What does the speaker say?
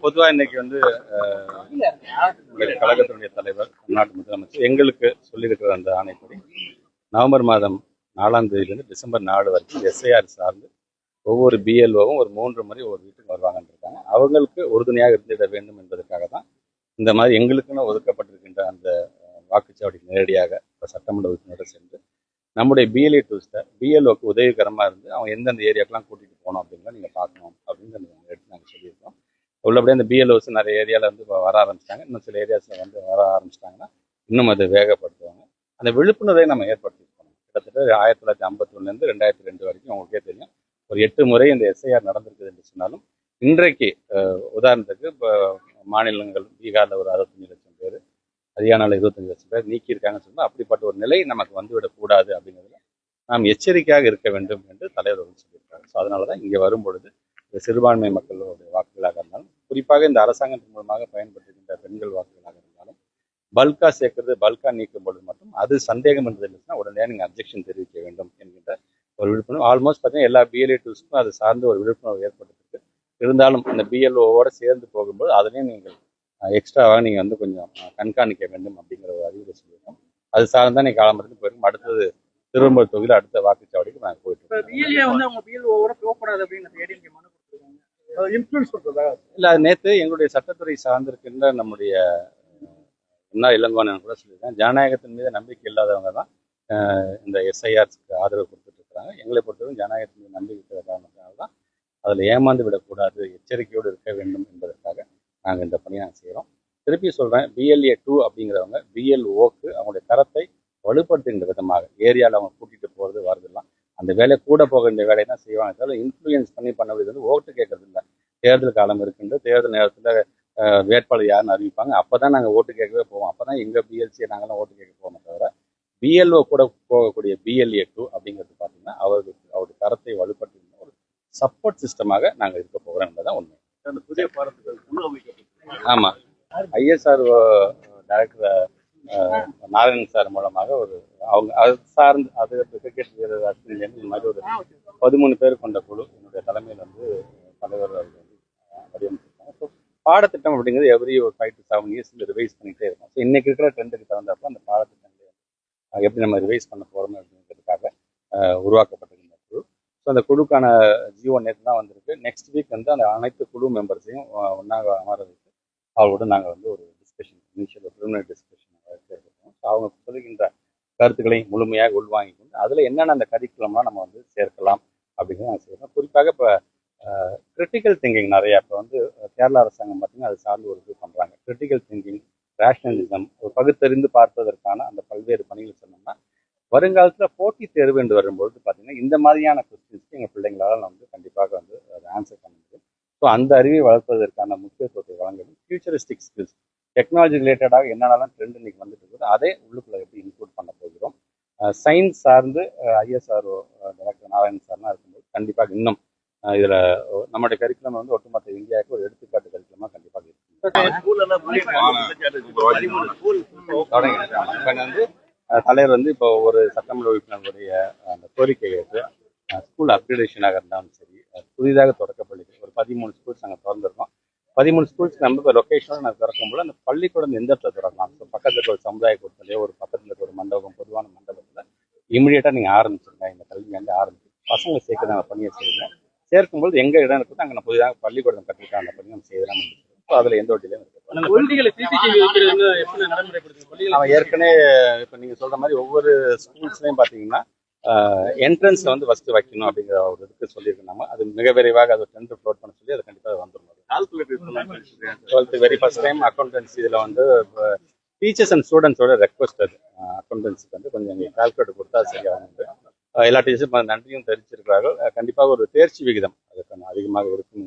பொதுவா இன்னைக்கு வந்து கழகத்தினுடைய தலைவர் தமிழ்நாட்டு முதலமைச்சர் எங்களுக்கு சொல்லியிருக்கிற அந்த ஆணைப்படி நவம்பர் மாதம் 4ஆம் தேதியிலிருந்து டிசம்பர் 4 வரைக்கும் எஸ்ஐஆர் சார்ந்து ஒவ்வொரு பிஎல்ஓவும் ஒரு 3 முறை ஒவ்வொரு வீட்டுக்கு வருவாங்கன்னு இருக்காங்க. அவங்களுக்கு உறுதுணையாக இருந்திட வேண்டும் என்பதற்காக தான் இந்த மாதிரி எங்களுக்குன்னு ஒதுக்கப்பட்டிருக்கின்ற அந்த வாக்குச்சாவடிக்கு நேரடியாக சட்டமன்ற உறுப்பினர்கள் சென்று நம்முடைய பிஎல்ஏ டூஸ்ட்டை பிஎல்ஓக்கு உதவிகரமாக இருந்து அவங்க எந்தெந்த ஏரியாக்கெல்லாம் கூட்டிகிட்டு போகணும் அப்படிங்கிறத நீங்கள் பார்க்கணும் அப்படின்னு எடுத்து நாங்கள் சொல்லியிருக்கோம். உள்ளபடியே அந்த பிஎல்ஓஸ் நிறைய ஏரியாவில் வந்து வர ஆரம்பிச்சிட்டாங்க. இன்னும் சில ஏரியாஸில் வந்து வர ஆரம்பிச்சிட்டாங்கன்னா இன்னும் அதை வேகப்படுத்துவாங்க. அந்த விழிப்புணர்வை நம்ம ஏற்படுத்திருக்கோம். கிட்டத்தட்ட 1951 2002 வரைக்கும் உங்களுக்கே தெரியும், ஒரு 8 முறை இந்த எஸ்ஐஆர் நடந்திருக்குது என்று சொன்னாலும் இன்றைக்கு உதாரணத்துக்கு இப்போ மாநிலங்கள் பீகாரில் ஒரு 65 லட்சம் பேர், ஹரியானாவில் 25 லட்சம் பேர் நீக்கியிருக்காங்கன்னு சொன்னால் அப்படிப்பட்ட ஒரு நிலை நமக்கு வந்துவிடக்கூடாது அப்படிங்கிறதுல நாம் எச்சரிக்கையாக இருக்க வேண்டும் என்று தலைவர் வந்து சொல்லியிருக்காங்க. ஸோ அதனால தான் இங்கே வரும்பொழுது இந்த சிறுபான்மை மக்களுடைய வாக்குகளாக இருந்தாலும், குறிப்பாக இந்த அரசாங்கத்தின் மூலமாக பயன்படுத்துகின்ற பெண்கள் வாக்குகளாக இருந்தாலும், பல்கா சேர்க்கறது பல்கா நீக்கும் பொழுது மட்டும் அது சந்தேகம் என்று இருந்துச்சுன்னா உடனே நீங்கள் அப்ஜெக்ஷன் தெரிவிக்க வேண்டும் என்கின்ற ஒரு விழிப்புணர்வு ஆல்மோஸ்ட் பார்த்தீங்கன்னா எல்லா பிஎல்ஏ டூஸ்க்கும் அது சார்ந்து ஒரு விழிப்புணர்வு ஏற்படுத்திருக்கு. இருந்தாலும் அந்த பிஎல்ஓவோடு சேர்ந்து போகும்போது அதுலேயும் நீங்கள் எக்ஸ்ட்ராவாக நீங்கள் வந்து கொஞ்சம் கண்காணிக்க வேண்டும் அப்படிங்கிற ஒரு அறிவுரை சொல்லியிருக்கோம். அது சார்ந்தான் நீங்கள் காலம்பரத்துக்கு போயிருக்கும். அடுத்தது திருவம்பூர் தொகுதியில் அடுத்த வாக்குச்சாவடிக்கு நாங்கள் போயிட்டு இல்லை. அது நேற்று எங்களுடைய சட்டத்துறை சார்ந்திருக்கின்ற நம்முடைய முன்னாள் இளங்கோவன் கூட சொல்லியிருக்கேன், ஜனநாயகத்தின் மீது நம்பிக்கை இல்லாதவங்க தான் இந்த எஸ்ஐஆர்ஸ்க்கு ஆதரவு கொடுத்துட்டு இருக்கிறாங்க. எங்களை பொறுத்தவரை ஜனநாயகத்தின் மீது நம்பிக்கை இருக்கிற காரணத்தினால தான் அதில் ஏமாந்து விடக்கூடாது, எச்சரிக்கையோடு இருக்க வேண்டும் என்பதற்காக நாங்கள் இந்த பணியை நாங்கள் செய்கிறோம். திருப்பி சொல்கிறேன், பிஎல்ஏ 2 அப்படிங்கிறவங்க பிஎல்ஓக்கு அவங்களுடைய தரத்தை வலுப்படுத்துகின்ற விதமாக ஏரியாவில் அவங்க கூட்டிகிட்டு போகிறது வருதுலாம் அந்த வேலை கூட போக வேண்டிய வேலையை தான் செய்வாங்க. தவிர இன்ஃப்ளூயன்ஸ் பண்ணி பண்ண வேண்டியது வந்து ஓட்டு கேட்கறது இல்லை. தேர்தல் காலம் இருக்குன்ற தேர்தல் நேரத்தில் வேட்பாளர் யாருன்னு அறிவிப்பாங்க, அப்போ தான் நாங்கள் ஓட்டு கேட்கவே போவோம். அப்போ தான் எங்கள் பிஎல்சியை நாங்களாம் ஓட்டு கேட்க போவோமே தவிர பிஎல்ஓ கூட போகக்கூடிய பிஎல்ஏ 2 அப்படிங்கிறது பார்த்தீங்கன்னா அவருடைய தரத்தை வலுப்படுத்துகின்ற ஒரு சப்போர்ட் சிஸ்டமாக நாங்கள் இருக்க போகிறோம் என்பதுதான் உண்மை. புதிய ஆமாம், ஐஎஸ்ஆர் டைரக்டர் நாராயணன் சார் மூலமாக ஒரு அவங்க அது சார்ந்து அது கிரிக்கெட் வீரர் இந்த மாதிரி ஒரு 13 பேர் கொண்ட குழு என்னுடைய தலைமையில் வந்து தலைவர் வந்து வடிவமைச்சிருக்காங்க. ஸோ பாடத்திட்டம் அப்படிங்கிறது எவ்ரி ஒரு 5 to 7 years ரிவைஸ் பண்ணிகிட்டே இருக்கும். ஸோ இன்னைக்கு இருக்கிற ட்ரெண்டுக்கு தகுந்தப்போ அந்த பாடத்திட்டங்களை எப்படி நம்ம ரிவைஸ் பண்ண போகிறோம் அப்படிங்கிறதுக்காக உருவாக்கப்பட்டிருக்கின்ற குழு. ஸோ அந்த குழுக்கான ஜியோ நேற்று தான் வந்திருக்கு. நெக்ஸ்ட் வீக் வந்து அந்த அனைத்து குழு மெம்பர்ஸையும் ஒன்றாக அமர வைத்து அவரோட நாங்கள் வந்து ஒரு டிஸ்கஷன் இனிஷியல் ப்ரிலிமினரி டிஸ்கஷன் சேர்க்கிறோம். ஸோ அவங்க சொல்லுகின்ற கருத்துக்களை முழுமையாக உள்வாங்கி கொண்டு அதில் என்னென்ன அந்த கரிக்குலம்லாம் நம்ம வந்து சேர்க்கலாம் அப்படிங்கிறத நாங்கள் செய்யறோம். குறிப்பாக இப்போ கிரிட்டிக்கல் திங்கிங் நிறையா இப்போ வந்து கேரளா அரசாங்கம் பார்த்தீங்கன்னா அது சார்ந்து ஒரு இது பண்ணுறாங்க. கிரிட்டிக்கல் திங்கிங், ரேஷனலிசம், ஒரு பகுத்தறிந்து பார்ப்பதற்கான அந்த பல்வேறு பணிகள் சொன்னோம்னா வருங்காலத்தில் போட்டி தேர்வு என்று வரும்பொழுது பார்த்தீங்கன்னா இந்த மாதிரியான கொஸ்டின்ஸ்க்கு எங்கள் பிள்ளைங்களால் வந்து கண்டிப்பாக வந்து அதை ஆன்சர் பண்ண முடியும். ஸோ அந்த அறிவை வளர்ப்பதற்கான முக்கியத்துவத்தை வழங்கணும். ஃபியூச்சரிஸ்டிக் ஸ்கில்ஸ், டெக்னாலஜி ரிலேட்டடாக என்னென்னலாம் ட்ரெண்ட் இன்னைக்கு வந்துட்டு இருக்குது அதை உள்ளுக்குள்ள எப்படி இன்க்ளூட் பண்ண போகிறோம். சயின்ஸ் சார்ந்து ஐஎஸ்ஆர்ஓ டாக்டர் நாராயணன் சார்லாம் இருக்கும்போது கண்டிப்பாக இன்னும் இதில் நம்மளுடைய கரிக்குலம் வந்து ஒட்டுமொத்த இந்தியாவுக்கு ஒரு எடுத்துக்காட்டு கரிக்குலமாக கண்டிப்பாக இருக்கு. இப்போ வந்து தலைவர் வந்து இப்போ ஒரு சட்டமன்ற உறுப்பினருடைய அந்த கோரிக்கை ஏற்று ஸ்கூல் அப்கிரேடேஷனாக இருந்தாலும் சரி, புதிதாக தொடக்கப்பள்ளிகள் ஒரு 13 ஸ்கூல்ஸ் நாங்கள் திறந்துருக்கோம். 13 ஸ்கூல்ஸ் நம்ம இப்போ லொக்கேஷனோட நாங்கள் திறக்கும்போது அந்த பள்ளிக்கூடம் எந்த இடத்துல திறக்கலாம். ஸோ பக்கத்தில் இருக்க ஒரு சமுதாய கூட்டத்திலேயோ ஒரு பக்கத்தில் இருக்க ஒரு மண்டபம், பொதுவான மண்டபத்தில் இமீடியட்டாக நீங்கள் ஆரம்பிச்சிருங்க. இந்த கல்வி வந்து ஆரம்பிச்சு பசங்களை சேர்க்க நாங்கள் பணியை செய்யுங்க. சேர்க்கும்போது எங்கே இடம் இருக்குதோ அங்கே நம்ம புதிதாக பள்ளிக்கூடம் கட்டிருக்கோம் அந்த பணி நம்ம செய்யலாம். ஸோ அதில் எந்த ஒரு டிலேயும் இருக்கு. அவன் ஏற்கனவே இப்போ நீங்கள் சொல்கிற மாதிரி ஒவ்வொரு ஸ்கூல்ஸ்லையும் பார்த்தீங்கன்னா என்ட்ரன்ஸில் வந்து ஃபஸ்ட்டு வைக்கணும் அப்படிங்கிற ஒரு இதுக்கு சொல்லியிருக்கோம். அது மிக விரைவாக அது டென்த்து ஃப்ளோட் பண்ண சொல்லி அது கண்டிப்பாக வந்துடும். 12th very first time accountancy இதில் வந்து டீச்சர்ஸ் அண்ட் ஸ்டூடெண்ட்ஸோட ரெக்வஸ்ட் அது அக்கௌண்டன்சிக்கு வந்து கொஞ்சம் எங்களுக்கு கால்குலேட் கொடுத்தா சரியாக வந்து எல்லா டீச்சர்ஸும் நன்றியும் தெரிவிச்சிருக்கிறார்கள். கண்டிப்பாக ஒரு தேர்ச்சி விகிதம் அதுக்கு அதிகமாக இருக்கும்.